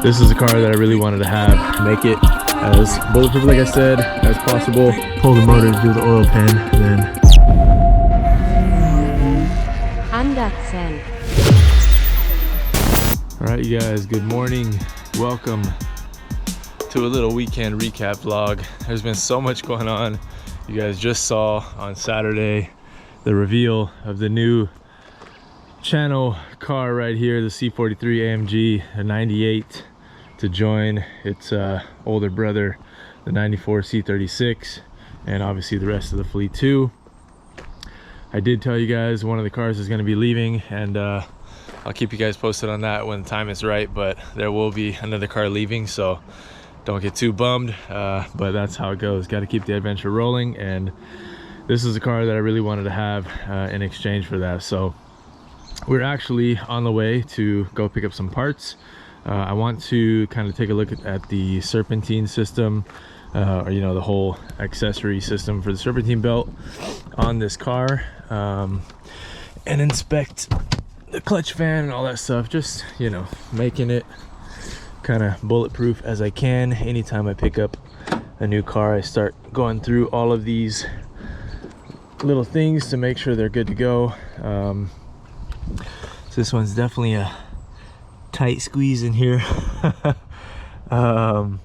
This is a car that I really wanted to have. Make it as bulletproof, like I said, as possible. Pull the motor, do the oil pan, and then... Alright you guys, good morning. Welcome to a little weekend recap vlog. There's been so much going on. You guys just saw on Saturday the reveal of the new channel car right here, the C43 AMG, a 98 to join its older brother, the 94 C36, and obviously the rest of the fleet too. I did tell you guys one of the cars is going to be leaving, and I'll keep you guys posted on that when the time is right, but there will be another car leaving, so don't get too bummed, but that's how it goes. Got to keep the adventure rolling, and this is a car that I really wanted to have in exchange for that. So we're actually on the way to go pick up some parts. I want to kind of take a look at the serpentine system, or you know, the whole accessory system for the serpentine belt on this car, and inspect the clutch fan and all that stuff. Just, you know, making it kind of bulletproof as I can. Anytime I pick up a new car, I start going through all of these little things to make sure they're good to go. So this one's definitely a tight squeeze in here. And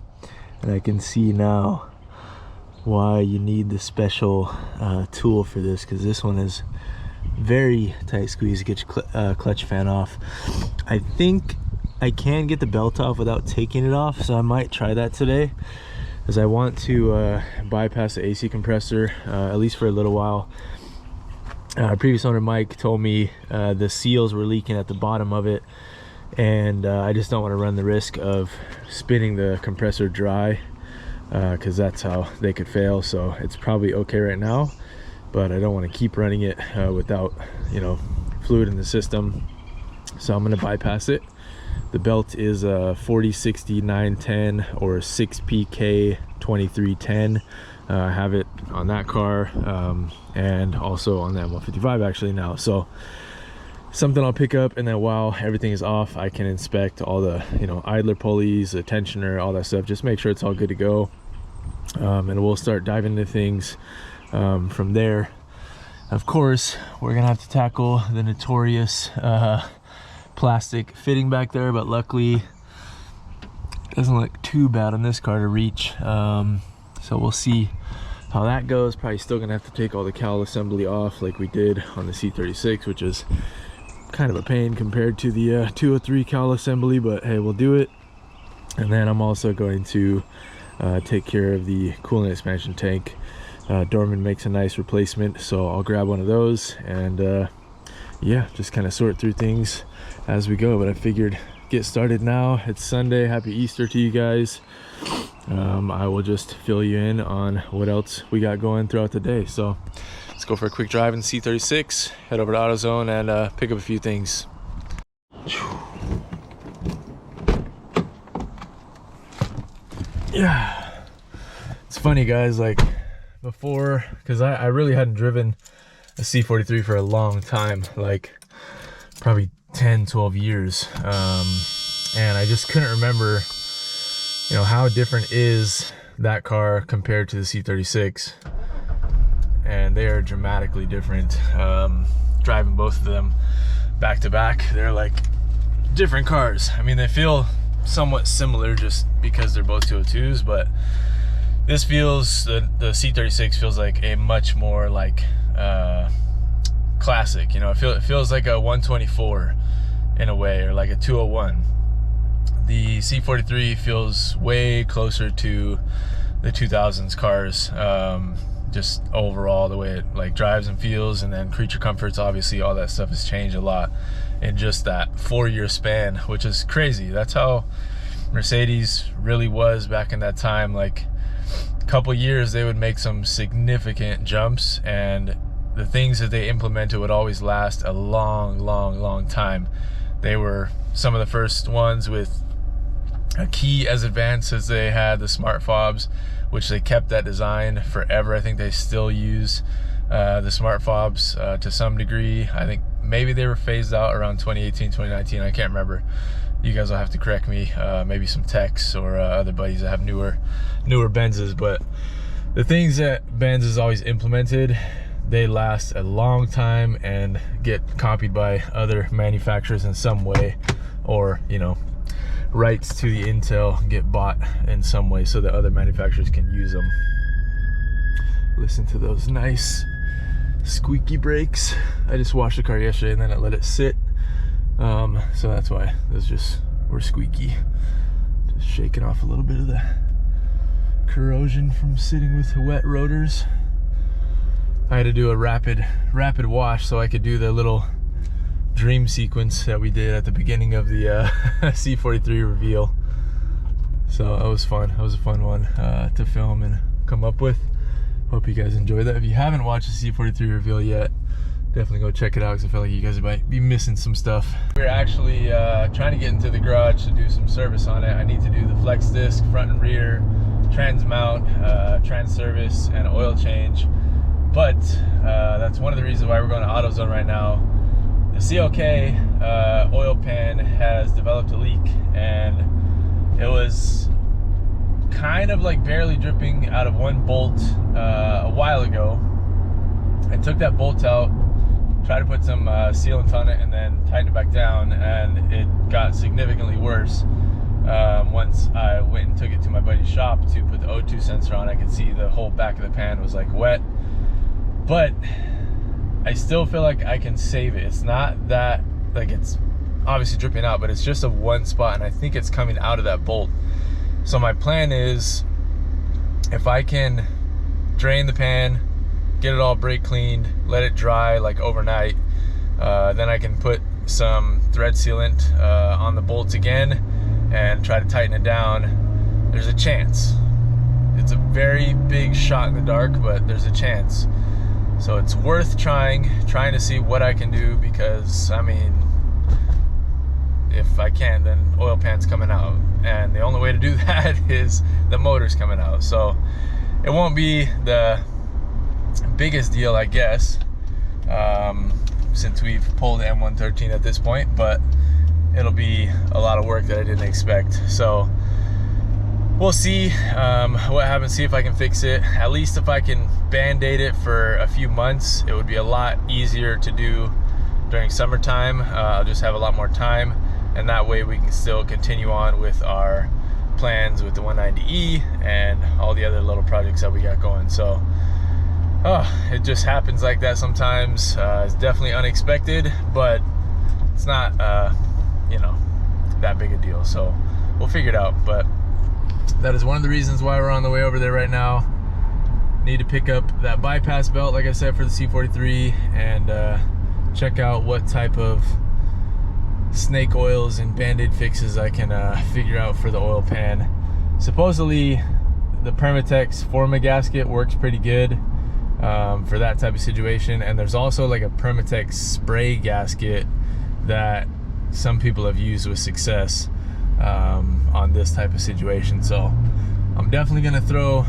I can see now why you need the special tool for this, because this one is very tight squeeze to get your clutch fan off. I think I can get the belt off without taking it off, so I might try that today, as I want to bypass the AC compressor, at least for a little while. Previous owner Mike told me the seals were leaking at the bottom of it, and I just don't want to run the risk of spinning the compressor dry, because that's how they could fail. So it's probably okay right now, but I don't want to keep running it without, you know, fluid in the system, so I'm going to bypass it. The belt is a 4060 910 or 6PK 2310. I have it on that car, and also on that 155 actually now. So something I'll pick up, and then while everything is off, I can inspect all the, you know, idler pulleys, the tensioner, all that stuff. Just make sure it's all good to go, and we'll start diving into things from there. Of course, we're gonna have to tackle the notorious plastic fitting back there, but luckily it doesn't look too bad on this car to reach. So we'll see how that goes. Probably still gonna have to take all the cowl assembly off like we did on the C36, which is kind of a pain compared to the 203 cowl assembly, but hey, we'll do it. And then I'm also going to take care of the coolant expansion tank. Dorman makes a nice replacement, so I'll grab one of those, and yeah, just kind of sort through things as we go. But I figured get started now. It's Sunday. Happy Easter to you guys. I will just fill you in on what else we got going throughout the day. So let's go for a quick drive in C36, head over to AutoZone, and pick up a few things. Yeah, it's funny guys, like before, because I really hadn't driven a C43 for a long time, like probably 10-12 years, and I just couldn't remember, you know, how different is that car compared to the C36, and they are dramatically different. Driving both of them back to back, they're like different cars. I mean, they feel somewhat similar just because they're both 202s, but this feels, the C36 feels like a much more like classic, you know. It feels like a 124 in a way, or like a 201. The C43 feels way closer to the 2000s cars, just overall the way it like drives and feels, and then creature comforts, obviously all that stuff has changed a lot in just that 4-year span, which is crazy. That's how Mercedes really was back in that time. Like a couple years they would make some significant jumps, and the things that they implemented would always last a long time. They were some of the first ones with a key as advanced as they had the smart fobs, which they kept that design forever. I think they still use the smart fobs to some degree. I think maybe they were phased out around 2018, 2019, I can't remember. you guys will have to correct me, maybe some techs or other buddies that have newer Benzes. But the things that Benz has always implemented, they last a long time and get copied by other manufacturers in some way, or, you know, rights to the intel get bought in some way so that other manufacturers can use them. Listen to those nice squeaky brakes. I just washed the car yesterday and then I let it sit, so that's why those just were squeaky. Just shaking off a little bit of the corrosion from sitting with wet rotors. I had to do a rapid wash so I could do the little dream sequence that we did at the beginning of the C43 reveal. So that was fun. That was a fun one to film and come up with. Hope you guys enjoyed that. If you haven't watched the C43 reveal yet, definitely go check it out, because I feel like you guys might be missing some stuff. We're actually trying to get into the garage to do some service on it. I need to do the flex disc, front and rear, trans mount, trans service, and oil change. But that's one of the reasons why we're going to AutoZone right now. The CLK oil pan has developed a leak, and it was kind of like barely dripping out of one bolt a while ago. I took that bolt out, tried to put some sealant on it, and then tightened it back down, and it got significantly worse. Once I went and took it to my buddy's shop to put the O2 sensor on, I could see the whole back of the pan was like wet. But I still feel like I can save it. It's not that, like, it's obviously dripping out, but it's just a one spot, and I think it's coming out of that bolt. So my plan is, if I can drain the pan, get it all brake cleaned, let it dry like overnight, then I can put some thread sealant on the bolts again and try to tighten it down. There's a chance. It's a very big shot in the dark, but there's a chance. So it's worth trying to see what I can do, because I mean, if I can, then oil pan's coming out, and the only way to do that is the motor's coming out. So it won't be the biggest deal, I guess, since we've pulled the M113 at this point, but it'll be a lot of work that I didn't expect. So we'll see what happens, see if I can fix it. At least if I can band-aid it for a few months, it would be a lot easier to do during summertime. I'll just have a lot more time, and that way we can still continue on with our plans with the 190E and all the other little projects that we got going. So it just happens like that sometimes. It's definitely unexpected, but it's not you know, that big a deal, so we'll figure it out. But that is one of the reasons why we're on the way over there right now. Need to pick up that bypass belt, like I said, for the C43, and check out what type of snake oils and band-aid fixes I can figure out for the oil pan. Supposedly the Permatex Forma gasket works pretty good for that type of situation, and there's also like a Permatex spray gasket that some people have used with success on this type of situation. So I'm definitely gonna throw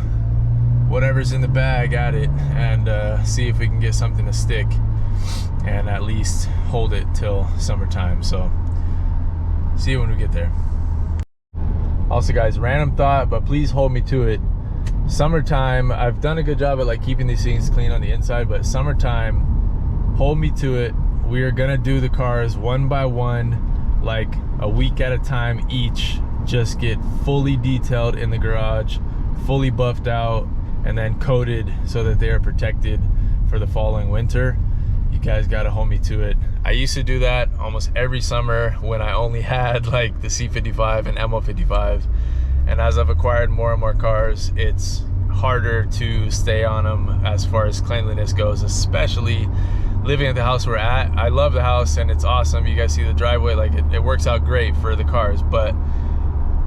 whatever's in the bag at it and see if we can get something to stick and at least hold it till summertime. So see you when we get there. Also guys, random thought, but please hold me to it. Summertime, I've done a good job at like keeping these things clean on the inside, but summertime, hold me to it. We are gonna do the cars one by one, like a week at a time each. Just get fully detailed in the garage, fully buffed out, and then coated so that they are protected for the following winter. You guys gotta hold me to it. I used to do that almost every summer when I only had like the C55 and M155. And as I've acquired more and more cars, it's harder to stay on them as far as cleanliness goes, especially living at the house we're at. I love the house and it's awesome. You guys see the driveway, like it works out great for the cars, but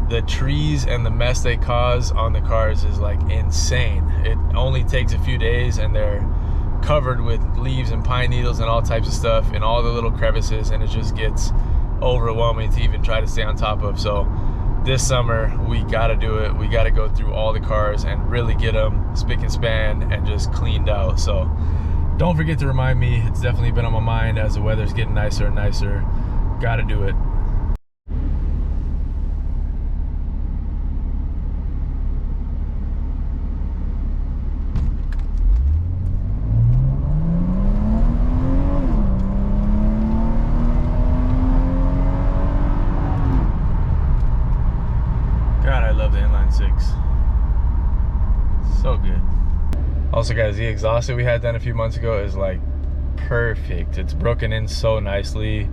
the trees and the mess they cause on the cars is like insane. It only takes a few days and they're covered with leaves and pine needles and all types of stuff in all the little crevices, and it just gets overwhelming to even try to stay on top of. So this summer we gotta do it. We gotta go through all the cars and really get them spick and span and just cleaned out. So don't forget to remind me. It's definitely been on my mind as the weather's getting nicer and nicer. Gotta do it. C36. So good. Also guys, the exhaust that we had done a few months ago is like perfect. It's broken in so nicely.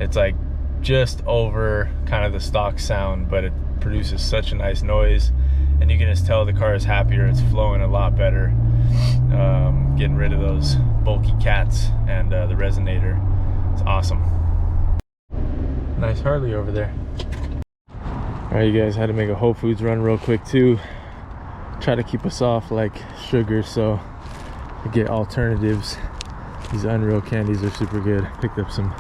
It's like just over kind of the stock sound, but it produces such a nice noise, and you can just tell the car is happier. It's flowing a lot better. Getting rid of those bulky cats and the resonator. It's awesome. Nice Harley over there. All right, you guys, had to make a Whole Foods run real quick too. Try to keep us off like sugar, so I get alternatives. These Unreal candies are super good. Picked up some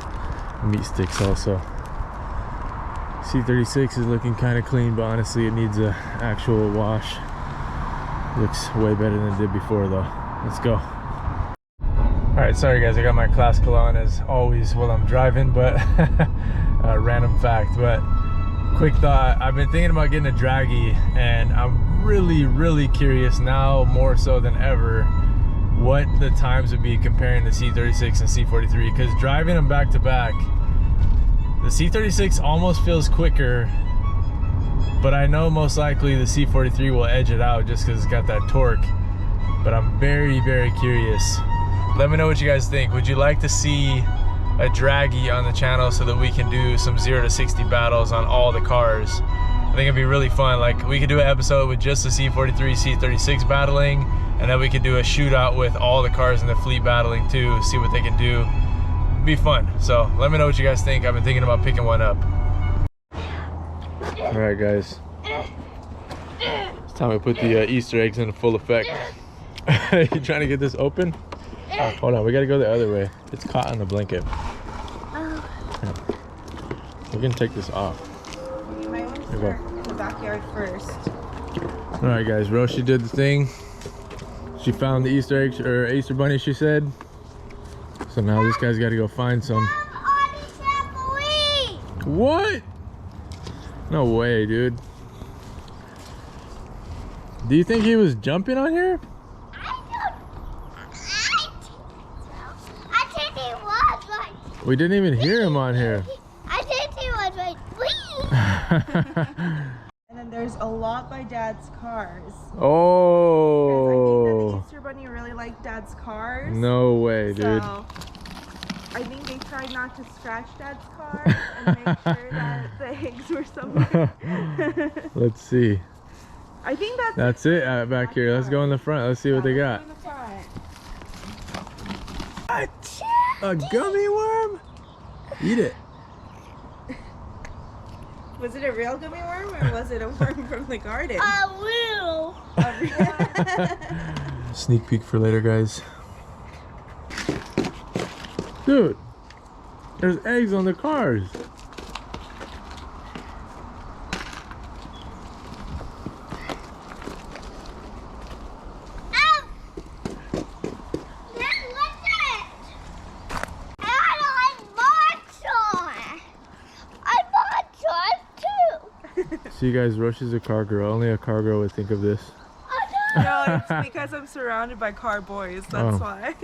meat sticks also. C36 is looking kind of clean, but honestly it needs a actual wash. Looks way better than it did before though. Let's go. All right, sorry guys, I got my class cologne as always while I'm driving, but random fact, but quick thought. I've been thinking about getting a draggy, and I'm really curious now, more so than ever, what the times would be comparing the C36 and C43, because driving them back to back, the C36 almost feels quicker, but I know most likely the C43 will edge it out just because it's got that torque. But I'm very curious. Let me know what you guys think. Would you like to see a draggy on the channel so that we can do some 0 to 60 battles on all the cars? I think it'd be really fun. Like, we could do an episode with just the C43, C36 battling, and then we could do a shootout with all the cars in the fleet battling too, see what they can do. It'd be fun. So let me know what you guys think. I've been thinking about picking one up. All right guys, it's time to put the Easter eggs in full effect. You trying to get this open? Oh, hold on, we gotta go the other way. It's caught on the blanket. Oh. Yeah. We're gonna take this off. You might want to start in the backyard first. All right guys, Roshi did the thing. She found the Easter eggs, or Easter bunny, she said. So now this guy's gotta go find some. What? No way, dude. Do you think he was jumping on here? I think he was like. We didn't even hear him on here. I think he was like. And then there's a lot by Dad's cars. Oh. I think that the Easter Bunny really liked Dad's cars. No way, dude. So I think they tried not to scratch Dad's car and make sure that the eggs were somewhere. Let's see. I think that's it back here. Let's go in the front. Let's see what they got. A gummy worm? Eat it. Was it a real gummy worm, or was it a worm from the garden? A real. Sneak peek for later, guys. Dude, there's eggs on the cars. See you guys, Roshi's a car girl. Only a car girl would think of this. No, it's because I'm surrounded by car boys. That's why.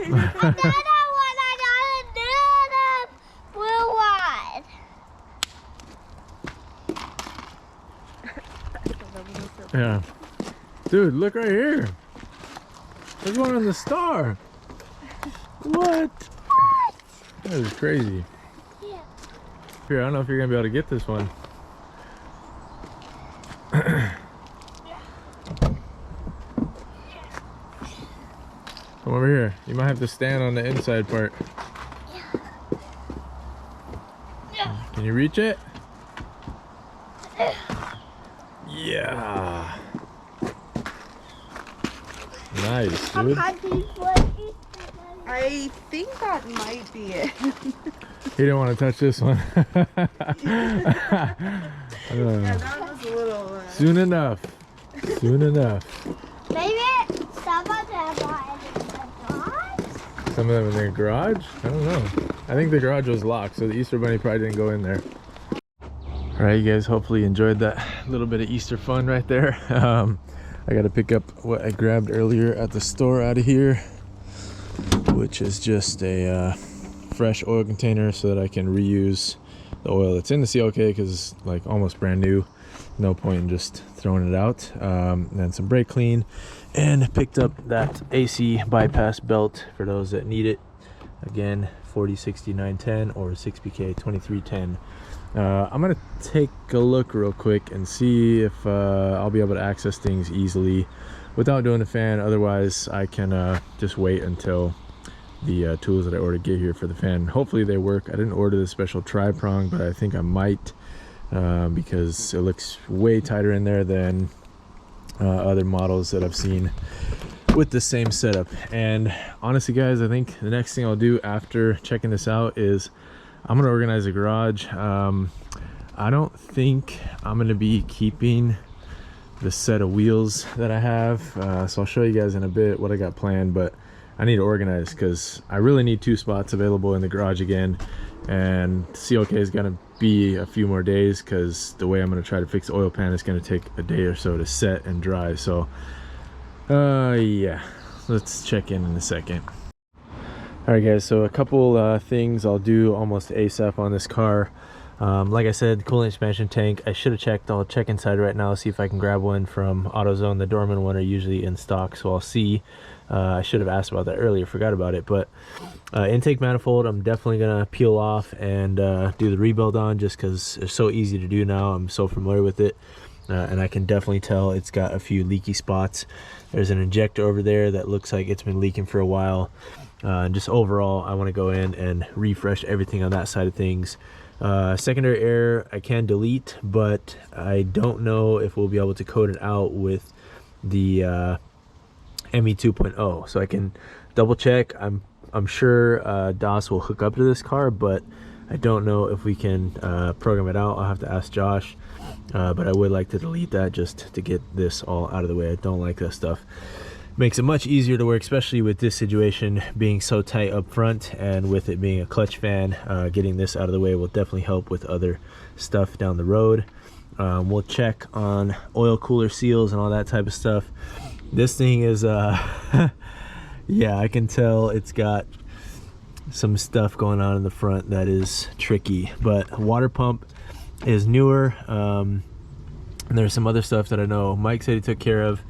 Yeah. Dude, look right here. There's one on the star. What? That is crazy. Yeah. Here, I don't know if you're gonna be able to get this one. Come over here. You might have to stand on the inside part. Can you reach it? Yeah. Nice, dude. I think that might be it. He didn't want to touch this one. Yeah, that was a little... Soon enough. Soon enough. Maybe some of them are in the garage? Some of them in the garage? I don't know. I think the garage was locked, so the Easter Bunny probably didn't go in there. Alright, you guys, hopefully you enjoyed that little bit of Easter fun right there. I got to pick up what I grabbed earlier at the store out of here, which is just a fresh oil container so that I can reuse the oil that's in the CLK, because it's like almost brand new. no point in just throwing it out. Then some brake clean, and picked up that AC bypass belt for those that need it. Again, 4060 910 or 6PK 2310. I'm gonna take a look real quick and see if I'll be able to access things easily without doing the fan. Otherwise I can just wait until the tools that I ordered get here for the fan. Hopefully they work. I didn't order the special tri-prong, but I think I might, because it looks way tighter in there than other models that I've seen with the same setup. And honestly guys, I think the next thing I'll do after checking this out is I'm gonna organize a garage. I don't think I'm gonna be keeping the set of wheels that I have, so I'll show you guys in a bit what I got planned, but I need to organize because I really need 2 spots available in the garage again, and COK is gonna be a few more days because the way I'm gonna try to fix the oil pan is gonna take a day or so to set and dry. So yeah, let's check in a second. All right guys, so a couple things I'll do almost ASAP on this car. Like I said, coolant expansion tank, I should have checked. I'll check inside right now, see if I can grab one from AutoZone. The Dorman one are usually in stock, so I'll see. I should have asked about that earlier, forgot about it. But intake manifold, I'm definitely gonna peel off and do the rebuild on, just because it's so easy to do now. I'm so familiar with it, and I can definitely tell it's got a few leaky spots. There's an injector over there that looks like it's been leaking for a while. And just overall, I want to go in and refresh everything on that side of things. Secondary air I can delete, but I don't know if we'll be able to code it out with the ME 2.0, so I can double check. I'm sure DOS will hook up to this car, but I don't know if we can program it out. I'll have to ask Josh, but I would like to delete that just to get this all out of the way. I don't like that stuff. Makes it much easier to work, especially with this situation being so tight up front, and with it being a clutch fan. Getting this out of the way will definitely help with other stuff down the road. We'll check on oil cooler seals and all that type of stuff. This thing is yeah, I can tell it's got some stuff going on in the front that is tricky, but water pump is newer. And there's some other stuff that I know Mike said he took care of.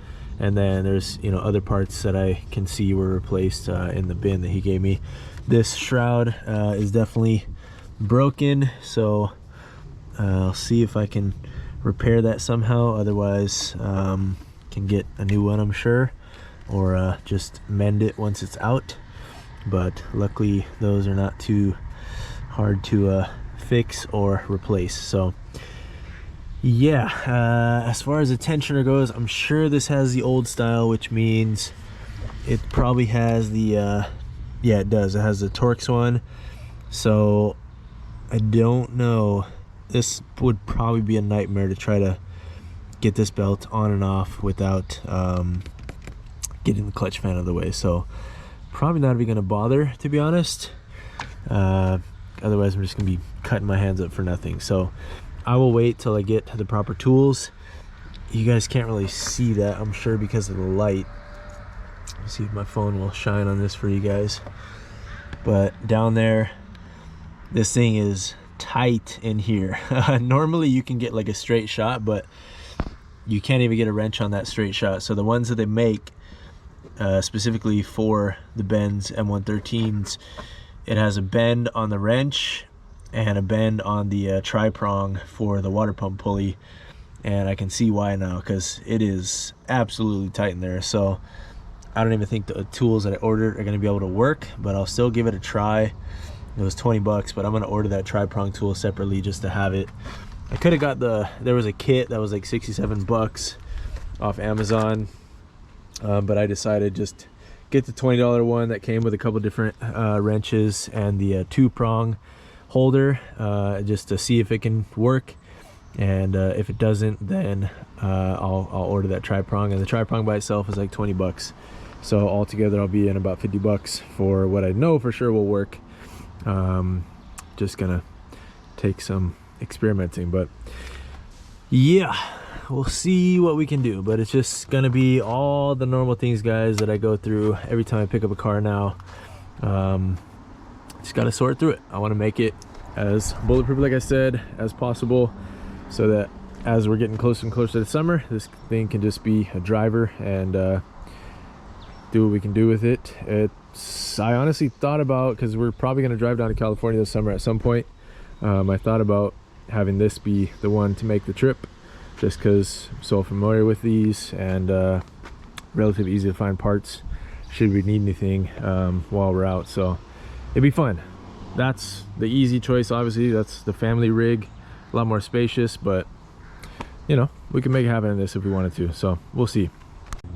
And then there's, you know, other parts that I can see were replaced in the bin that he gave me. This shroud is definitely broken, so I'll see if I can repair that somehow. Otherwise, can get a new one, I'm sure, or just mend it once it's out. But luckily, those are not too hard to fix or replace. So yeah, as far as the tensioner goes, I'm sure this has the old style, which means it probably has the yeah, it does, it has the Torx one. So I don't know, this would probably be a nightmare to try to get this belt on and off without getting the clutch fan out of the way. So probably not even gonna bother, to be honest. Otherwise I'm just gonna be cutting my hands up for nothing. So I will wait till I get the proper tools. You guys can't really see that, I'm sure, because of the light. Let's see if my phone will shine on this for you guys. But down there, this thing is tight in here. Normally you can get like a straight shot, but you can't even get a wrench on that straight shot. So the ones that they make specifically for the Benz M113s, it has a bend on the wrench and a bend on the tri-prong for the water pump pulley, and I can see why now, because it is absolutely tight in there. So I don't even think the tools that I ordered are going to be able to work, but I'll still give it a try. It was 20 bucks, but I'm going to order that tri-prong tool separately just to have it. I could have got there was a kit that was like 67 bucks off Amazon, but I decided just get the $20 one that came with a couple different wrenches and the 2-prong holder, just to see if it can work. And if it doesn't, then I'll order that tri-prong, and the tri-prong by itself is like 20 bucks. So altogether I'll be in about 50 bucks for what I know for sure will work. Just gonna take some experimenting, but yeah, we'll see what we can do. But it's just gonna be all the normal things, guys, that I go through every time I pick up a car now. Just gotta sort through it. I want to make it as bulletproof, like I said, as possible, so that as we're getting closer and closer to summer, this thing can just be a driver and do what we can do with it. I honestly thought about, because we're probably going to drive down to California this summer at some point, I thought about having this be the one to make the trip, just because I'm so familiar with these, and relatively easy to find parts should we need anything while we're out. So it'd be fun. That's the easy choice. Obviously that's the family rig, a lot more spacious, but you know, we can make it happen in this if we wanted to, so we'll see.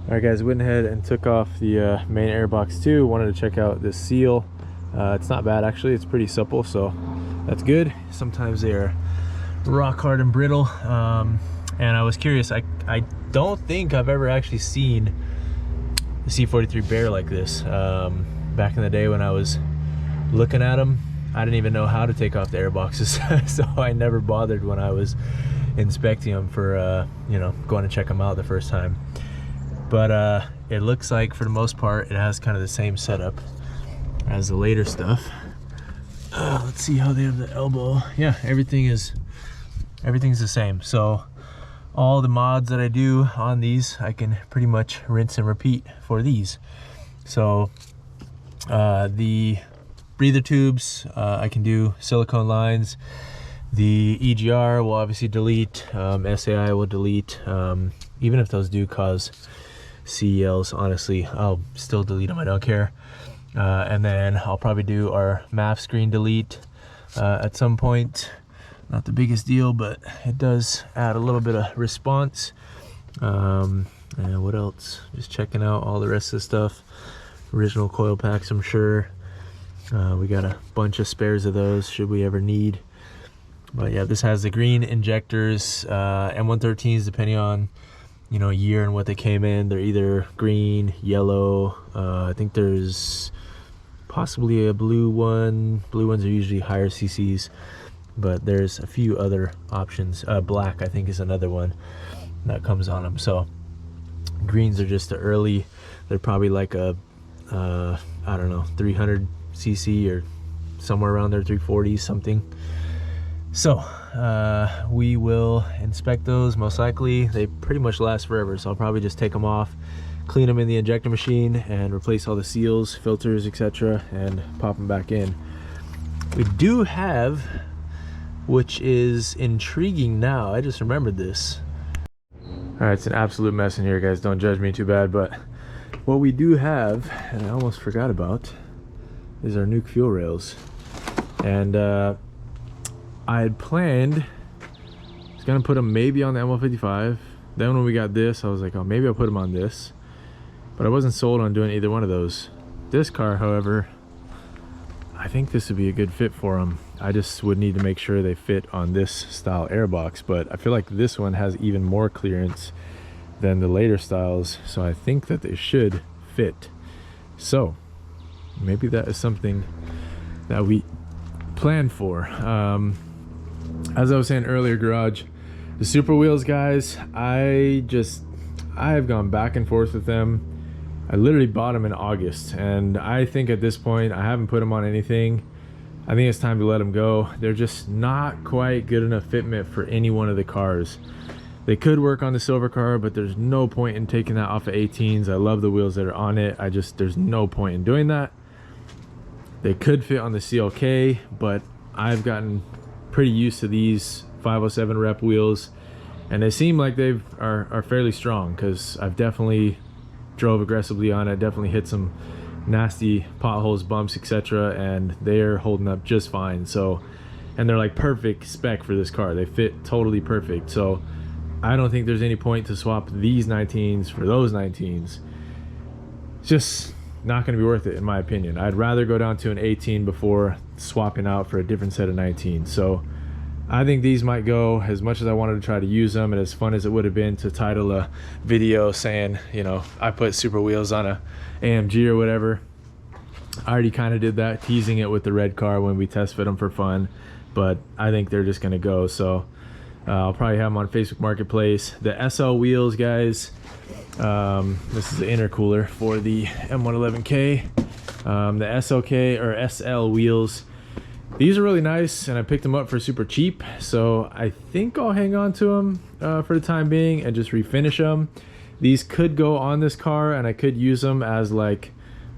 All right guys, went ahead and took off the main airbox too. Wanted to check out this seal. It's not bad actually, it's pretty supple, so that's good. Sometimes they are rock hard and brittle, and I was curious, I don't think I've ever actually seen the C43 bear like this. Back in the day when I was looking at them, I didn't even know how to take off the airboxes, so I never bothered when I was inspecting them for you know, going to check them out the first time. But it looks like for the most part it has kind of the same setup as the later stuff. Let's see how they have the elbow. Yeah, everything's the same. So all the mods that I do on these, I can pretty much rinse and repeat for these. So the breather tubes, I can do silicone lines. The EGR will obviously delete, SAI will delete, even if those do cause CELs, honestly, I'll still delete them, I don't care. And then I'll probably do our MAF screen delete at some point. Not the biggest deal, but it does add a little bit of response. And what else? Just checking out all the rest of the stuff. Original coil packs, I'm sure. We got a bunch of spares of those should we ever need. But yeah, this has the green injectors, M113s, depending on, you know, year and what they came in. They're either green, yellow. I think there's possibly a blue one. Blue ones are usually higher CCs, but there's a few other options. Black, I think, is another one that comes on them. So greens are just the early. They're probably like a I don't know, 300 cc or somewhere around there, 340 something. So we will inspect those. Most likely they pretty much last forever, so I'll probably just take them off, clean them in the injector machine, and replace all the seals, filters, etc., and pop them back in. We do have, which is intriguing now, I just remembered this. All right, it's an absolute mess in here, guys, don't judge me too bad, but what we do have, and I almost forgot about, is our nuke fuel rails. And I had planned, I was gonna put them maybe on the M155. Then when we got this, I was like, oh, maybe I'll put them on this. But I wasn't sold on doing either one of those. This car, however, I think this would be a good fit for them. I just would need to make sure they fit on this style airbox, but I feel like this one has even more clearance than the later styles, so I think that they should fit. So maybe that is something that we plan for. As I was saying earlier, garage, the Super Wheels, guys, I have gone back and forth with them. I literally bought them in August, and I think at this point I haven't put them on anything. I think it's time to let them go. They're just not quite good enough fitment for any one of the cars. They could work on the silver car, but there's no point in taking that off of 18s. I love the wheels that are on it. There's no point in doing that. They could fit on the CLK, but I've gotten pretty used to these 507 rep wheels, and they seem like they are fairly strong, because I've definitely drove aggressively on it, definitely hit some nasty potholes, bumps, etc., and they're holding up just fine. So, and they're like perfect spec for this car. They fit totally perfect. So I don't think there's any point to swap these 19s for those 19s. It's just not going to be worth it, in my opinion. I'd rather go down to an 18 before swapping out for a different set of 19s. So I think these might go, as much as I wanted to try to use them, and as fun as it would have been to title a video saying, you know, I put Super Wheels on a AMG or whatever. I already kind of did that, teasing it with the red car when we test fit them for fun, but I think they're just going to go. So I'll probably have them on Facebook Marketplace. The SL wheels, guys, this is the intercooler for the M111K. The SLK or SL wheels, These are really nice, and I picked them up for super cheap, so I think I'll hang on to them for the time being and just refinish them. These could go on this car, and I could use them as like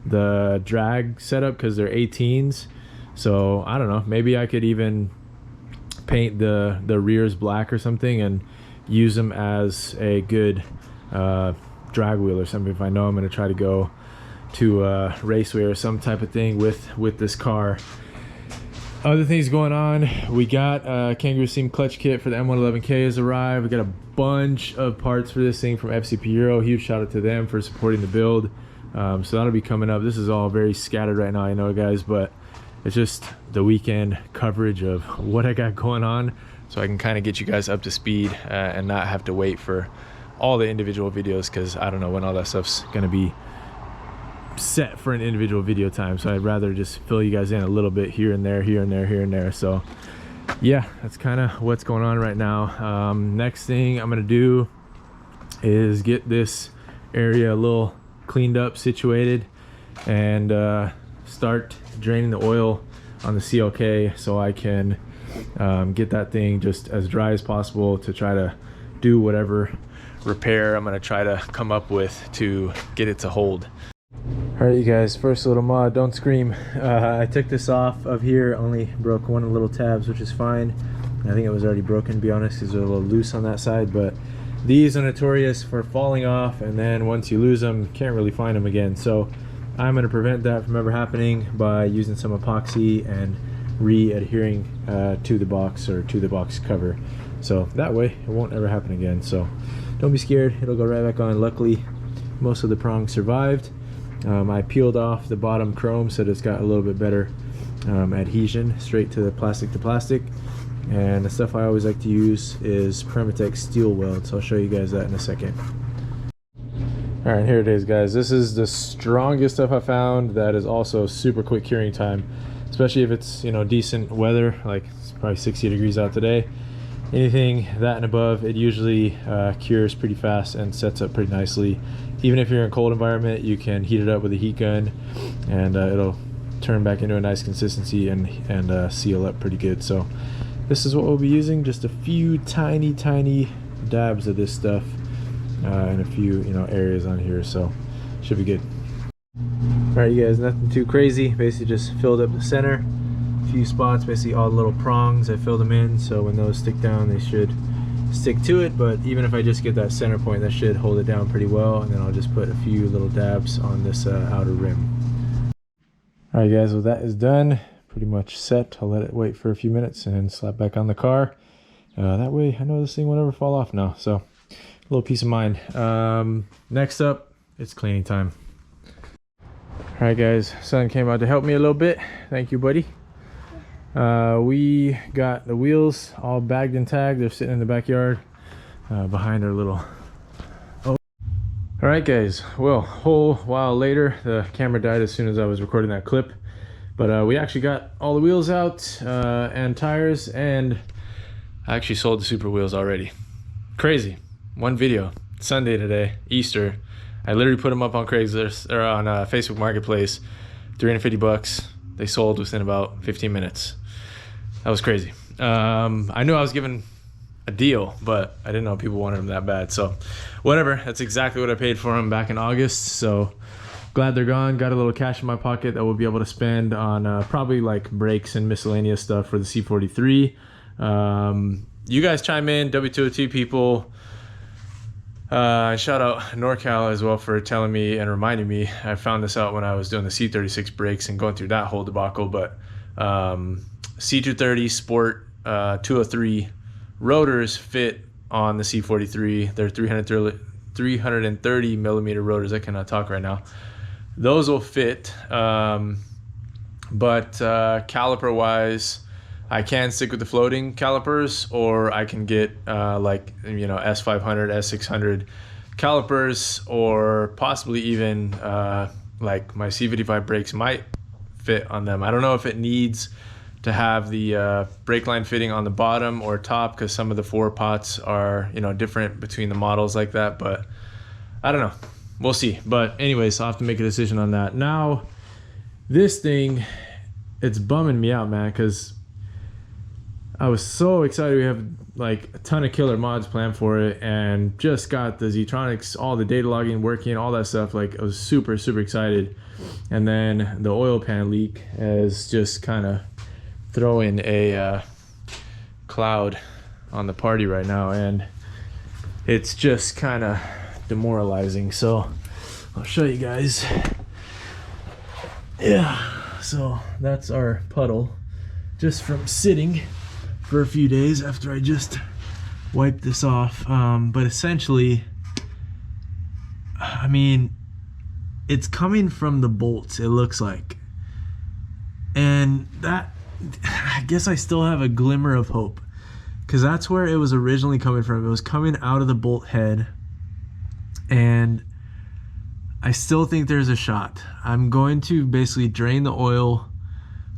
the drag setup because they're 18s. So I don't know, maybe I could even paint the rears black or something and use them as a good drag wheel or something if I know I'm going to try to go to Raceway or some type of thing with this car. Other things going on, we got Kangaroo Seam clutch kit for the M111K has arrived. We got a bunch of parts for this thing from FCP Euro. Huge shout out to them for supporting the build. So that'll be coming up. This is all very scattered right now, I know, guys, but it's just the weekend coverage of what I got going on, so I can kind of get you guys up to speed and not have to wait for all the individual videos, because I don't know when all that stuff's gonna be set for an individual video time. So I'd rather just fill you guys in a little bit here and there, here and there, here and there. So yeah, that's kind of what's going on right now. Next thing I'm gonna do is get this area a little cleaned up, situated, and start draining the oil on the CLK so I can get that thing just as dry as possible to try to do whatever repair I'm gonna try to come up with to get it to hold. All right, you guys, first little mod, don't scream. I took this off of here, only broke one of the little tabs, which is fine. I think it was already broken, to be honest, because they're a little loose on that side, but these are notorious for falling off, and then once you lose them, you can't really find them again. So I'm going to prevent that from ever happening by using some epoxy and re-adhering to the box or to the box cover. So that way it won't ever happen again. So don't be scared, it'll go right back on. Luckily, most of the prongs survived. I peeled off the bottom chrome so that it's got a little bit better adhesion straight to the plastic. And the stuff I always like to use is Permatex steel weld, so I'll show you guys that in a second. All right, here it is, guys. This is the strongest stuff I found that is also super quick curing time, especially if it's, you know, decent weather, like it's probably 60 degrees out today. Anything that and above, it usually cures pretty fast and sets up pretty nicely. Even if you're in a cold environment, you can heat it up with a heat gun and it'll turn back into a nice consistency and seal up pretty good. So this is what we'll be using, just a few tiny dabs of this stuff and a few, you know, areas on here, so should be good. All right, you guys, nothing too crazy. Basically just filled up the center, a few spots, basically all the little prongs, I filled them in, so when those stick down they should stick to it. But even if I just get that center point, that should hold it down pretty well, and then I'll just put a few little dabs on this outer rim. All right, guys, well, that is done, pretty much set. I'll let it wait for a few minutes and slap back on the car. That way I know this thing won't ever fall off now, so a little peace of mind. Next up, it's cleaning time. All right, guys, son came out to help me a little bit. Thank you, buddy. We got the wheels all bagged and tagged. They're sitting in the backyard behind our little... Oh. All right, guys, well, a whole while later, the camera died as soon as I was recording that clip, but we actually got all the wheels out and tires, and I actually sold the super wheels already. Crazy. One video, Sunday today, Easter. I literally put them up on Craigslist or on Facebook Marketplace, 350 bucks. They sold within about 15 minutes. That was crazy. I knew I was given a deal, but I didn't know people wanted them that bad. So whatever, that's exactly what I paid for them back in August. So glad they're gone. Got a little cash in my pocket that we'll be able to spend on probably like brakes and miscellaneous stuff for the C43. You guys chime in, W202 people. Shout out NorCal as well for telling me and reminding me. I found this out when I was doing the C36 brakes and going through that whole debacle, but C230 Sport 203 rotors fit on the C43. They're 330 millimeter rotors. I cannot talk right now. Those will fit, but caliper wise, I can stick with the floating calipers, or I can get like, you know, S500, S600 calipers, or possibly even like my C55 brakes might fit on them. I don't know if it needs to have the brake line fitting on the bottom or top, because some of the 4 pots are, you know, different between the models like that, but I don't know. We'll see. But anyways, I'll have to make a decision on that. Now, this thing it's bumming me out, man, because I was so excited. We have like a ton of killer mods planned for it, and just got the Zetronics, all the data logging working, all that stuff. Like, I was super excited. And then the oil pan leak is just kind of throwing a cloud on the party right now, and it's just kind of demoralizing. So I'll show you guys. Yeah, so that's our puddle, just from sitting for a few days after I just wiped this off. But essentially, I mean, it's coming from the bolts, it looks like. And that, I guess I still have a glimmer of hope, because that's where it was originally coming from. It was coming out of the bolt head, and I still think there's a shot. I'm going to basically drain the oil.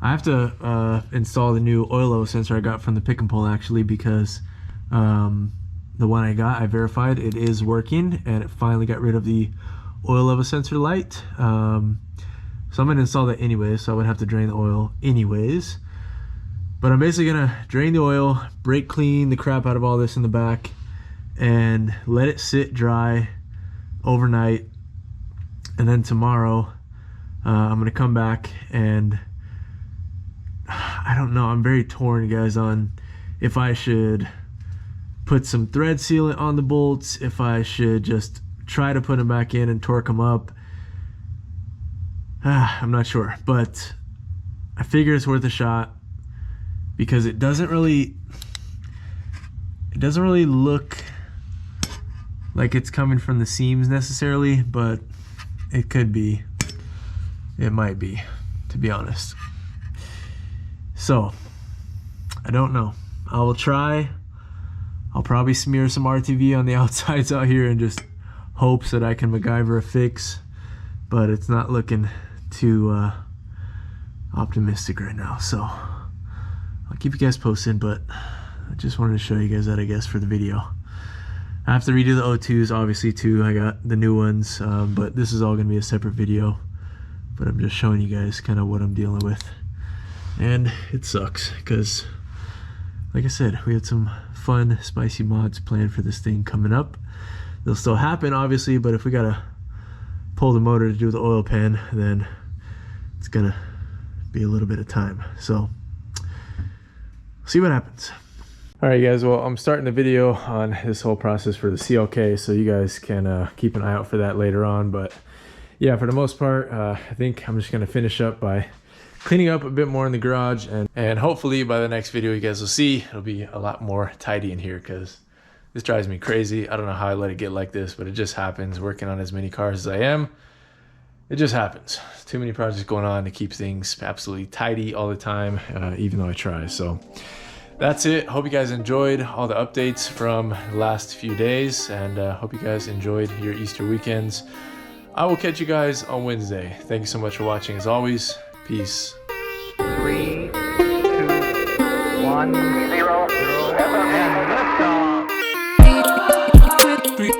I have to install the new oil level sensor I got from the pick and pull, actually, because the one I got, I verified it is working, and it finally got rid of the oil level sensor light. So I'm gonna install that anyway, so I would have to drain the oil anyways. But I'm basically gonna drain the oil, brake clean the crap out of all this in the back, and let it sit dry overnight. And then tomorrow I'm gonna come back, and I don't know, I'm very torn, guys, on if I should put some thread sealant on the bolts, if I should just try to put them back in and torque them up. I'm not sure, but I figure it's worth a shot, because it doesn't really look like it's coming from the seams necessarily, but it could be, it might be, to be honest. So I don't know. I will try. I'll probably smear some RTV on the outsides out here and just hopes that I can MacGyver a fix, but it's not looking too optimistic right now. So I'll keep you guys posted, but I just wanted to show you guys that, I guess, for the video. I have to redo the O2s, obviously, too. I got the new ones, but this is all going to be a separate video. But I'm just showing you guys kind of what I'm dealing with. And it sucks, because, like I said, we had some fun, spicy mods planned for this thing coming up. They'll still happen, obviously, but if we gotta pull the motor to do the oil pan, then it's gonna be a little bit of time. So, see what happens. All right, guys, well, I'm starting the video on this whole process for the CLK, so you guys can keep an eye out for that later on. But yeah, for the most part, I think I'm just gonna finish up by cleaning up a bit more in the garage, and hopefully by the next video you guys will see it'll be a lot more tidy in here, because this drives me crazy. I don't know how I let it get like this, but it just happens. Working on as many cars as I am, it just happens. Too many projects going on to keep things absolutely tidy all the time, even though I try. So that's it. Hope you guys enjoyed all the updates from the last few days, and hope you guys enjoyed your Easter weekends. I will catch you guys on Wednesday. Thank you so much for watching. As always, peace. 3, 2, 1, 0, and liftoff. Three.